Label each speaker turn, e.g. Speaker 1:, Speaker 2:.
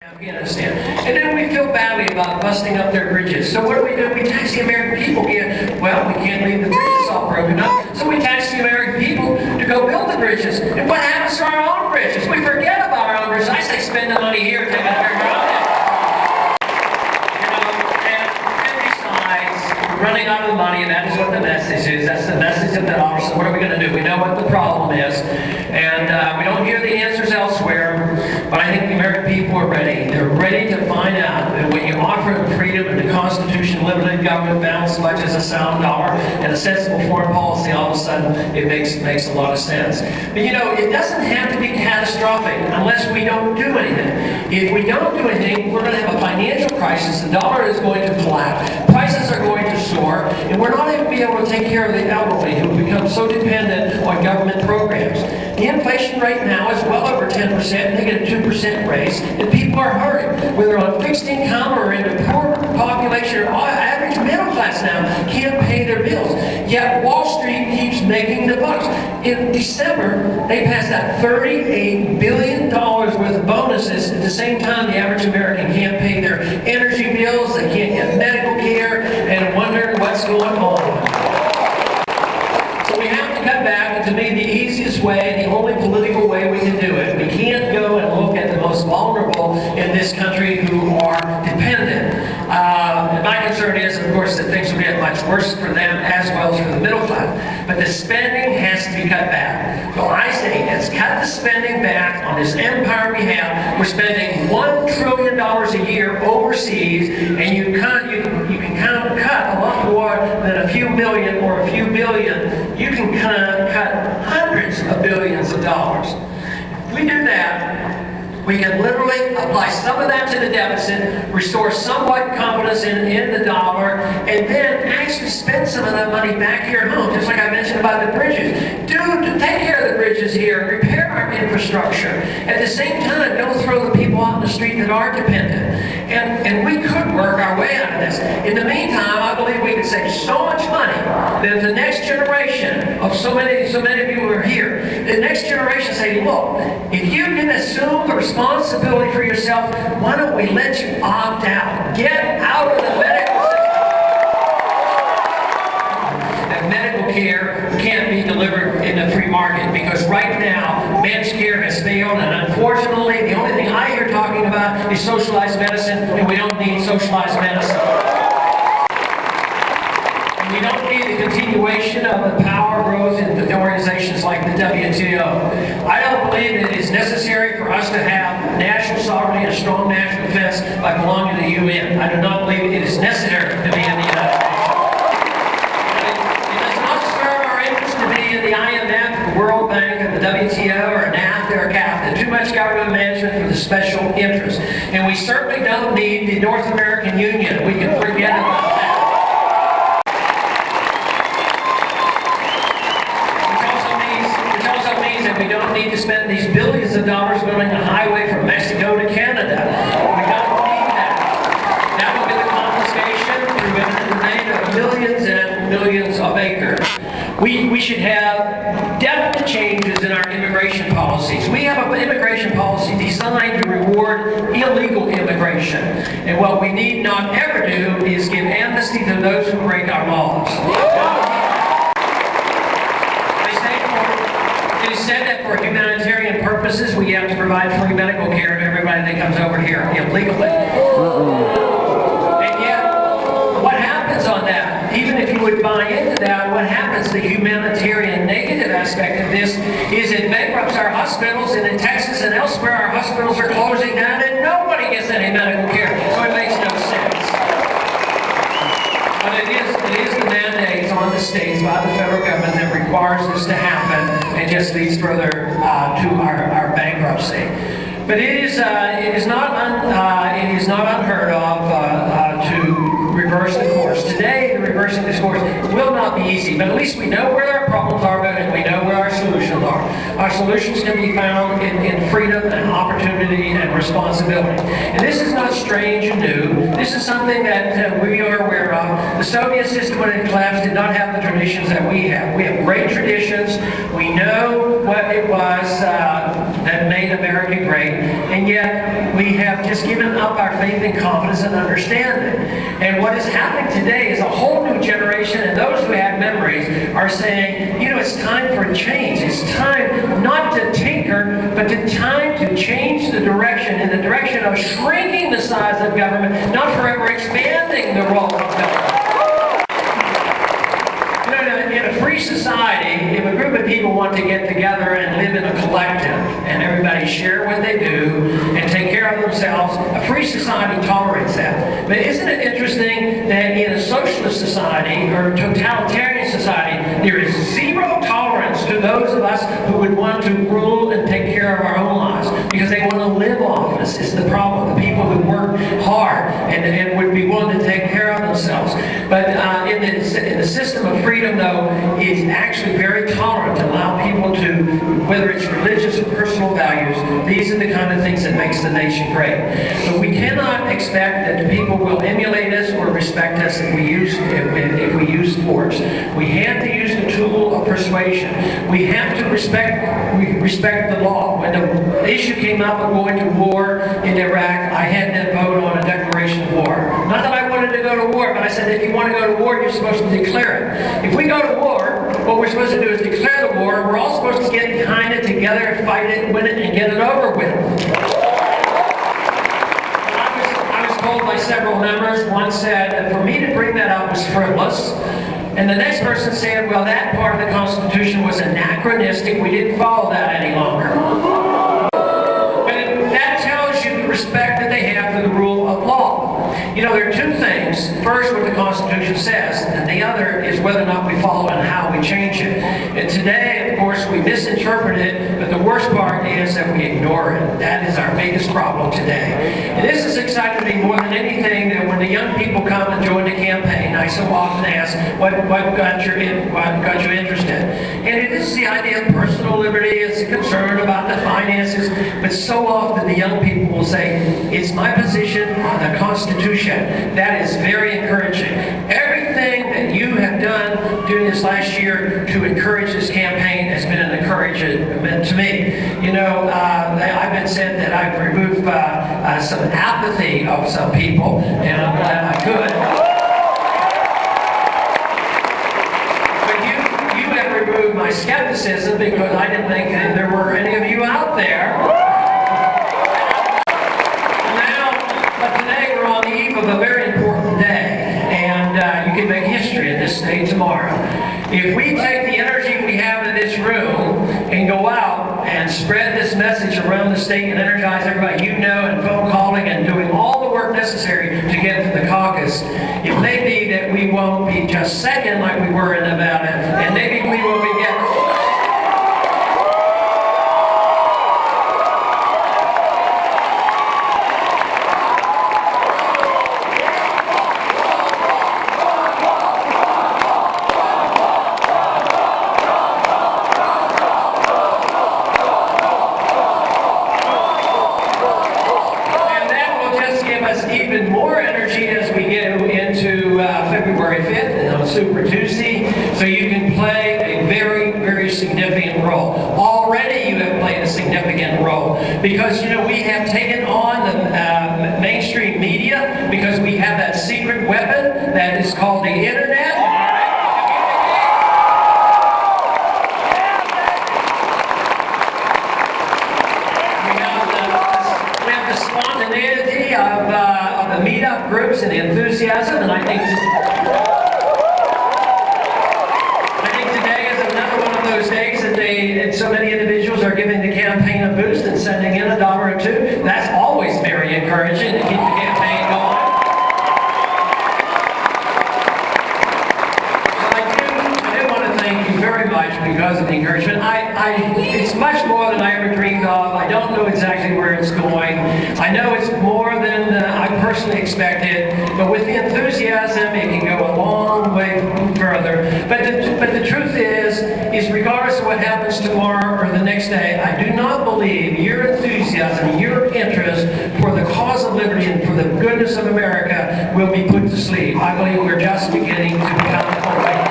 Speaker 1: Afghanistan. And then we feel badly about busting up their bridges. So what do? We tax the American people again. Well, we can't leave the bridges all broken up, so we tax the American people to go build the bridges. And what happens to our own bridges? We forget about our own bridges. I say spend the money here, take it out of and besides, running out of the money, and that is what the message is. That's the message of the office. So what are we going to do? We know what the problem is, and we don't hear the answers elsewhere. But I think the American people are ready. They're ready to find out that when you offer them freedom and the Constitution, limited government, balanced budget, a sound dollar, and a sensible foreign policy, all of a sudden it makes a lot of sense. But you know, it doesn't have to be catastrophic unless we don't do anything. If we don't do anything, we're going to have a financial crisis. The dollar is going to collapse. Prices are going to soar, and we're not going to be able to take care of the elderly who have become so dependent on government programs. The inflation rate now is well over 10%. They get a 2% raise, and people are hurting. Whether on fixed income or in the poor population or average middle class now can't pay their bills. Yet Wall Street keeps making the bucks. In December, they passed out $38 billion worth of bonuses. At the same time, the average American can't pay their energy bills, they can't get medical care, and wonder what's going on. So we have to cut back, and to me the easiest way, the only political way we can do it, we can't go and look at the most vulnerable in this country who are dependent. And my concern is, of course, that things will get much worse for them as well as for the middle class. But the spending has to be cut back. So I say, let's cut the spending back on this empire we have. We're spending $1 trillion a year overseas, and you can cut a lot more than a few million or a few billion. You can cut hundreds of billions of dollars. If we do that, we can literally apply some of that to the deficit, restore somewhat confidence in the dollar, and then actually spend some of that money back here at home, just like I mentioned about the bridges. Take care of the bridges here, repair our infrastructure. At the same time, don't throw the people out in the street that are dependent. And we could work our way out of this. In the meantime, I believe we could save so much money that the next generation of so many of you who are here, the next generation say, look, if you can assume the responsibility for yourself, why don't we let you opt out? Get out of the medical system. And medical care can't be delivered in the free market because right now, managed care has failed, and unfortunately, the only thing I hear talking about is socialized medicine, and we don't need socialized medicine. We don't need the continuation of the power growth in the organizations like the WTO. I don't believe it is necessary for us to have national sovereignty and a strong national defense by belonging to the UN. I do not believe it is necessary to be in the United States. It does not serve our interest to be in the IMF, the World Bank, or the WTO, or NAFTA, or CAFTA. Too much government management for the special interests. And we certainly don't need the North American Union. We can forget about that. We don't need to spend these billions of dollars building a highway from Mexico to Canada. We don't need that. That will be the confiscation through eminent domain of millions and millions of acres. We should have definite changes in our immigration policies. We have an immigration policy designed to reward illegal immigration. And what we need not ever do is give amnesty to those who break our laws. It is said that for humanitarian purposes, we have to provide free medical care to everybody that comes over here illegally. And yet, what happens on that? Even if you would buy into that, what happens? The humanitarian negative aspect of this is it bankrupts our hospitals, and in Texas and elsewhere, our hospitals are closing down, and nobody gets any medical care. So it makes no sense. But it is the mandate on the states by the federal government that requires this to happen, and just leads further to our bankruptcy. But it is not unheard of to reverse the course. Today, the reversing this course will not be easy, but at least we know where our problems are, and we know where our solutions are. Our solutions can be found in freedom and opportunity and responsibility. And this is not strange and new. This is something that we are aware of. The Soviet system, when it collapsed, did not have the traditions that we have. We have great traditions. We know what it was that made made America great, and yet we have just given up our faith and confidence and understanding. And what is happening today is a whole new generation, and those who have memories are saying, you know, it's time for a change. It's time not to tinker, but the time to change the direction in the direction of shrinking the size of government, not forever expanding the role of government. In a free society, if a group of people want to get together and live in a collective, and everybody share what they do and take care of themselves, a free society tolerates that. But isn't it interesting that in a socialist society or totalitarian society, there is zero tolerance to those of us who would want to rule and take care of our own lives, because they want to live off us. It's the problem. The people who work hard and would be willing to take care of themselves. But in the system of freedom, though, is actually very tolerant to allow people to, whether it's religious or personal values, these are the kind of things that makes the nation great. But we cannot expect that the people will emulate us or respect us if we use force. We have to use the tool of persuasion. We have to respect the law. When the issue came up of going to war in Iraq, I had to vote on a declaration of war. Not that I wanted to go to war, but I said, if you want to go to war, you're supposed to declare it. If we go to war, what we're supposed to do is declare the war. We're all supposed to get behind it together, fight it, win it, and get it over with. I was told by several members, one said that for me to bring that up was frivolous. And the next person said, well, that part of the Constitution was anachronistic. We didn't follow that any longer. But that tells you the respect that they have for the rule of law. You know, there are two things. First, what the Constitution says, and the other is whether or not we follow it and how we change it. And today, of course, we misinterpret it, but the worst part is that we ignore it. That is our biggest problem today. And this has excited me more than anything, that when the young people come and join the campaign, I so often ask, what got you interested? And it is the idea of personal liberty, it's a concern about the finances, but so often the young people will say, it's my position on the Constitution. That is very encouraging. Everything that you have done during this last year to encourage this campaign has been an encouragement to me. You know, I've been said that I've removed some apathy of some people, and I'm glad I could. But you have removed my skepticism, because I didn't think that there were any of you out there. Of a very important day, and you can make history in this state tomorrow. If we take the energy we have in this room and go out and spread this message around the state and energize everybody you know, and phone calling and doing all the work necessary to get to the caucus, it may be that we won't be just second like we were in Nevada, and maybe we will be getting... even more energy as we get into February 5th on Super Tuesday, so you can play a very, very significant role. Already you have played a significant role, because, you know, we have taken on the mainstream media, because we have that secret weapon that is called the Internet. Spontaneity of the meetup groups and the enthusiasm, and I think today is another one of those days that so many individuals are giving the campaign a boost and sending in $1 or $2. That's always very encouraging to keep the campaign going. I do want to thank you very much because of the encouragement. It's much more than I ever dreamed of. I don't know exactly where it's going. I know it's more than I personally expected, but with the enthusiasm, it can go a long way further. But the truth is regardless of what happens tomorrow or the next day, I do not believe your enthusiasm, your interest for the cause of liberty and for the goodness of America will be put to sleep. I believe we're just beginning to become awake.